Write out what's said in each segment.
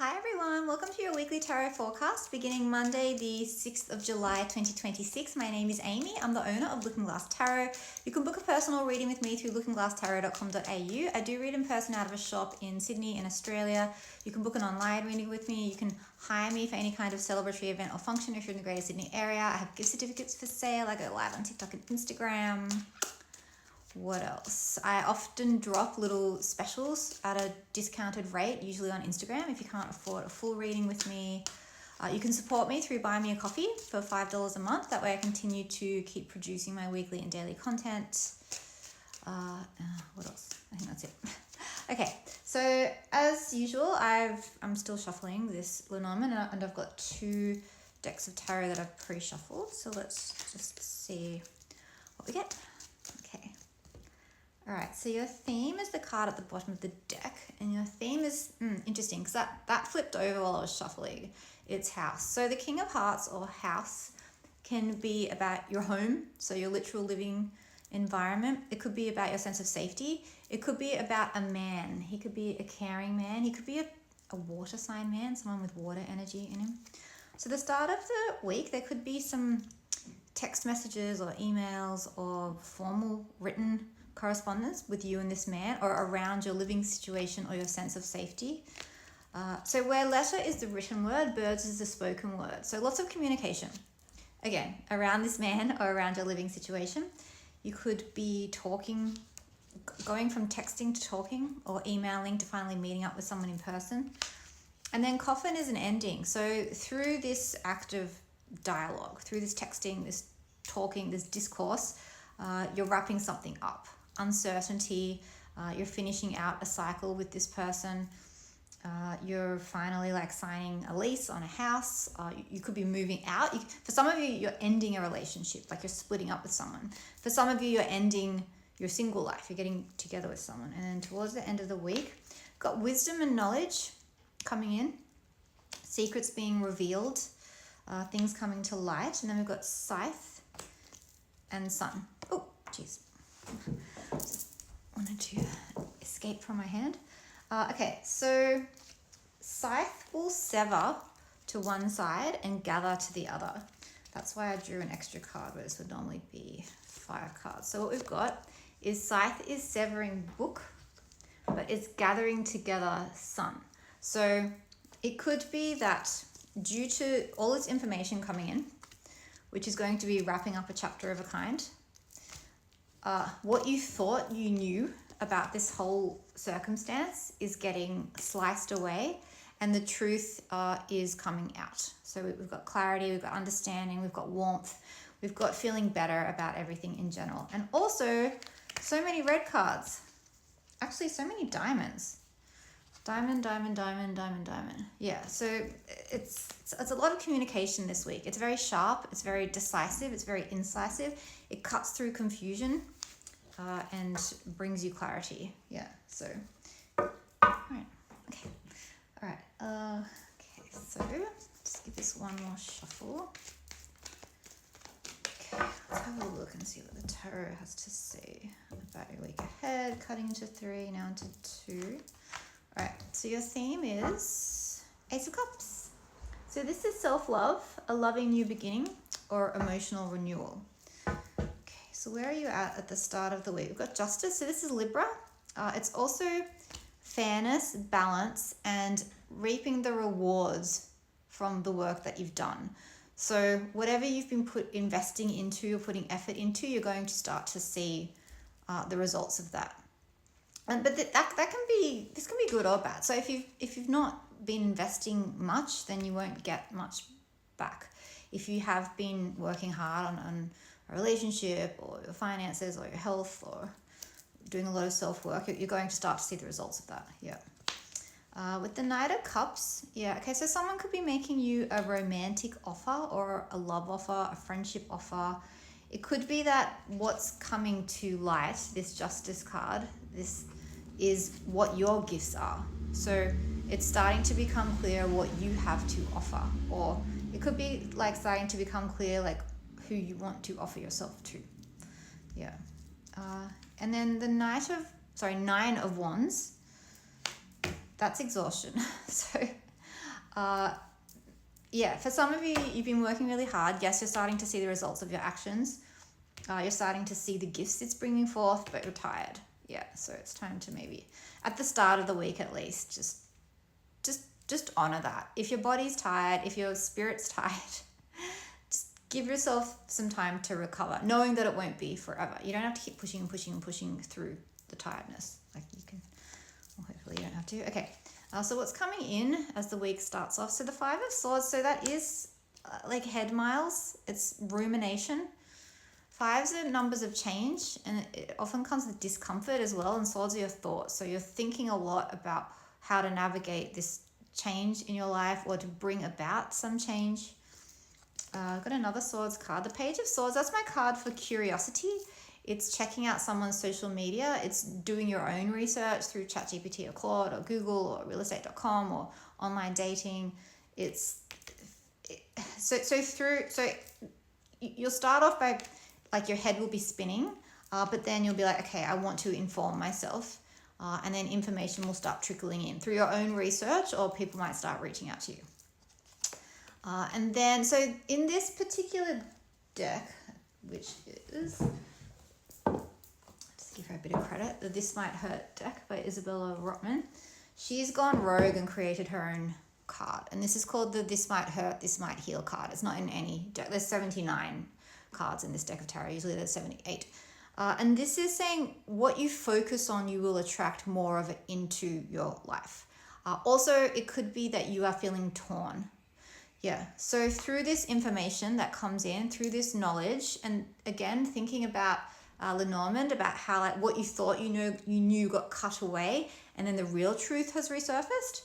Hi everyone, welcome to your weekly tarot forecast beginning Monday the 6th of July 2026. My name is Amy, I'm the owner of Looking Glass Tarot. You can book a personal reading with me through lookingglasstarot.com.au. I do read in person out of a shop in Sydney in Australia. You can book an online reading with me. You can hire me for any kind of celebratory event or function if you're in the Greater Sydney area. I have gift certificates for sale. I go live on TikTok and Instagram. What else? I often drop little specials at a discounted rate, usually on Instagram, if you can't afford a full reading with me. You can support me through Buy Me a Coffee for $5 a month. That way I continue to keep producing my weekly and daily content. What else? I think that's it. Okay, so as usual, I'm still shuffling this Lenormand and I've got two decks of tarot that I've pre-shuffled. So let's just see what we get. Okay. All right, so your theme is the card at the bottom of the deck, and your theme is interesting because that flipped over while I was shuffling. It's house. So the King of Hearts or house can be about your home, so your literal living environment. It could be about your sense of safety. It could be about a man. He could be a caring man. He could be a water sign man, someone with water energy in him. So the start of the week, there could be some text messages or emails or formal written correspondence with you and this man or around your living situation or your sense of safety. So where letter is the written word, birds is the spoken word. So lots of communication. Again, around this man or around your living situation. You could be talking, going from texting to talking or emailing to finally meeting up with someone in person. And then coffin is an ending. So through this act of dialogue, through this texting, this talking, this discourse, you're wrapping something up. Uncertainty, you're finishing out a cycle with this person, you're finally like signing a lease on a house, you could be moving out. For some of you, you're ending a relationship, like you're splitting up with someone. For some of you, you're ending your single life, you're getting together with someone. And then towards the end of the week, got wisdom and knowledge coming in, secrets being revealed, things coming to light. And then we've got scythe and sun. Oh, jeez. Wanted to escape from my hand. Okay, so scythe will sever to one side and gather to the other. That's why I drew an extra card where this would normally be 5 cards. So what we've got is scythe is severing book, but it's gathering together sun. So it could be that due to all this information coming in, which is going to be wrapping up a chapter of a kind, what you thought you knew about this whole circumstance is getting sliced away and the truth is coming out. So we've got clarity, we've got understanding, we've got warmth, we've got feeling better about everything in general. And also so many red cards, actually so many diamonds. Diamond, diamond, diamond, diamond, diamond. Yeah, so it's a lot of communication this week. It's very sharp, it's very decisive, it's very incisive. It cuts through confusion and brings you clarity. Yeah, so, all right, okay. All right, okay, so just give this one more shuffle. Okay, let's have a look and see what the tarot has to say about your week ahead. Cutting into 3, now into 2. All right, so your theme is Ace of Cups. So this is self-love, a loving new beginning, or emotional renewal. Okay, so where are you at the start of the week? We've got Justice, so this is Libra. It's also fairness, balance, and reaping the rewards from the work that you've done. So whatever you've been investing into or putting effort into, you're going to start to see the results of that. But this can be good or bad. So if you've not been investing much, then you won't get much back. If you have been working hard on a relationship or your finances or your health or doing a lot of self-work, you're going to start to see the results of that. Yeah. With the Knight of Cups, yeah, okay, so someone could be making you a romantic offer or a love offer, a friendship offer. It could be that what's coming to light, this Justice card, this is what your gifts are. So it's starting to become clear what you have to offer, or it could be like starting to become clear like who you want to offer yourself to. Yeah. And then the Nine of Wands, that's exhaustion. So Yeah, for some of you, you've been working really hard. Yes, you're starting to see the results of your actions. You're starting to see the gifts it's bringing forth, but you're tired. Yeah, so it's time to maybe, at the start of the week at least, just honor that. If your body's tired, if your spirit's tired, just give yourself some time to recover, knowing that it won't be forever. You don't have to keep pushing and pushing and pushing through the tiredness. Like you can, well, hopefully you don't have to. Okay, so what's coming in as the week starts off? So the Five of Swords, so that is like head miles. It's rumination. Fives are numbers of change, and it often comes with discomfort as well, and swords are your thoughts. So you're thinking a lot about how to navigate this change in your life or to bring about some change. I've got another swords card. The Page of Swords, that's my card for curiosity. It's checking out someone's social media. It's doing your own research through ChatGPT or Claude or Google or realestate.com or online dating. So you'll start off by, like, your head will be spinning, but then you'll be like, okay, I want to inform myself. And then information will start trickling in through your own research, or people might start reaching out to you. And then, so in this particular deck, which is, just give her a bit of credit, the This Might Hurt deck by Isabella Rotman, she's gone rogue and created her own card. And this is called the This Might Hurt, This Might Heal card. It's not in any deck. There's 79 cards in this deck of tarot. Usually there's 78. And this is saying what you focus on, you will attract more of it into your life. Also, it could be that you are feeling torn. Yeah, so through this information that comes in, through this knowledge, and again, thinking about Lenormand, about how, like, what you thought you knew got cut away, and then the real truth has resurfaced.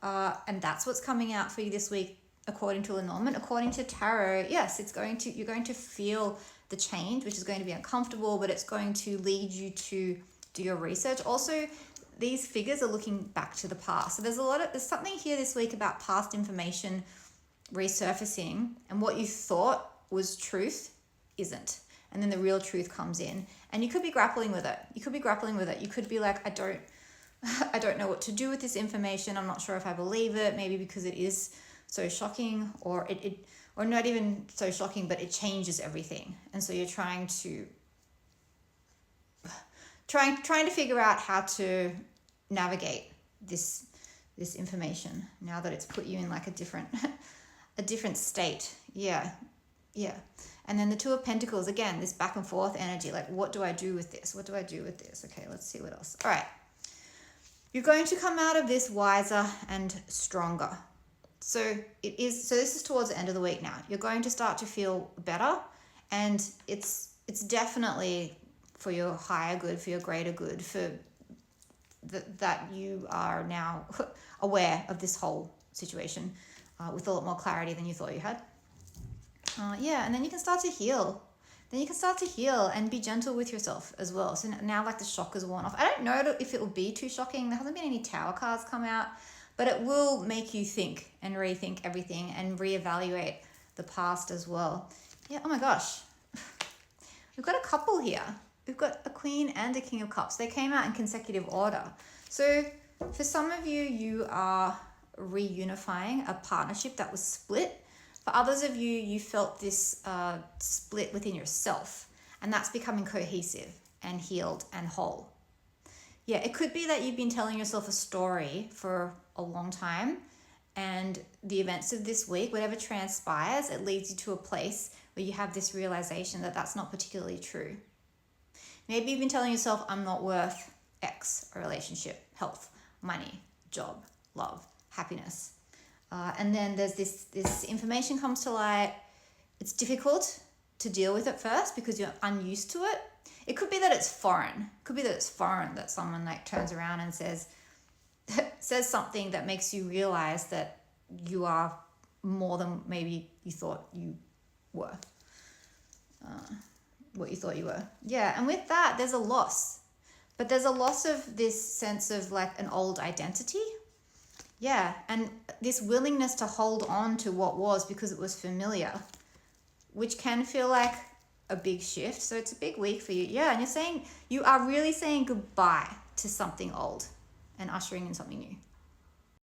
And that's what's coming out for you this week, according to Lenormand. According to tarot, yes, you're going to feel the change, which is going to be uncomfortable, but it's going to lead you to do your research. Also, these figures are looking back to the past. So there's something here this week about past information resurfacing, and what you thought was truth isn't. And then the real truth comes in, and you could be grappling with it. You could be like, I don't know what to do with this information. I'm not sure if I believe it, maybe because it is so shocking, or or not even so shocking, but it changes everything. And so you're trying to figure out how to navigate this information now that it's put you in like a different state. Yeah. And then the Two of Pentacles, again, this back and forth energy, like, what do I do with this? Okay, let's see what else. All right. You're going to come out of this wiser and stronger. So this is towards the end of the week now. You're going to start to feel better, and it's definitely for your higher good, for your greater good, for that you are now aware of this whole situation with a lot more clarity than you thought you had. And then you can start to heal. And be gentle with yourself as well. So now, like, the shock is worn off. I don't know if it will be too shocking. There hasn't been any Tower cards come out, but it will make you think and rethink everything and reevaluate the past as well. Yeah, oh my gosh. We've got a couple here. We've got a Queen and a King of Cups. They came out in consecutive order. So for some of you, you are reunifying a partnership that was split. For others of you, you felt this split within yourself, and that's becoming cohesive and healed and whole. Yeah, it could be that you've been telling yourself a story for a long time, and the events of this week, whatever transpires, it leads you to a place where you have this realization that that's not particularly true. Maybe you've been telling yourself, I'm not worth X, a relationship, health, money, job, love, happiness. And then there's this information comes to light. It's difficult to deal with at first because you're unused to it. It could be that it's foreign. That someone, like, turns around and says something that makes you realize that you are more than maybe you thought you were. What you thought you were. Yeah, and with that, there's a loss. But there's a loss of this sense of, like, an old identity. Yeah, and this willingness to hold on to what was because it was familiar, which can feel like a big shift. So it's a big week for you. Yeah, and you are really saying goodbye to something old and ushering in something new.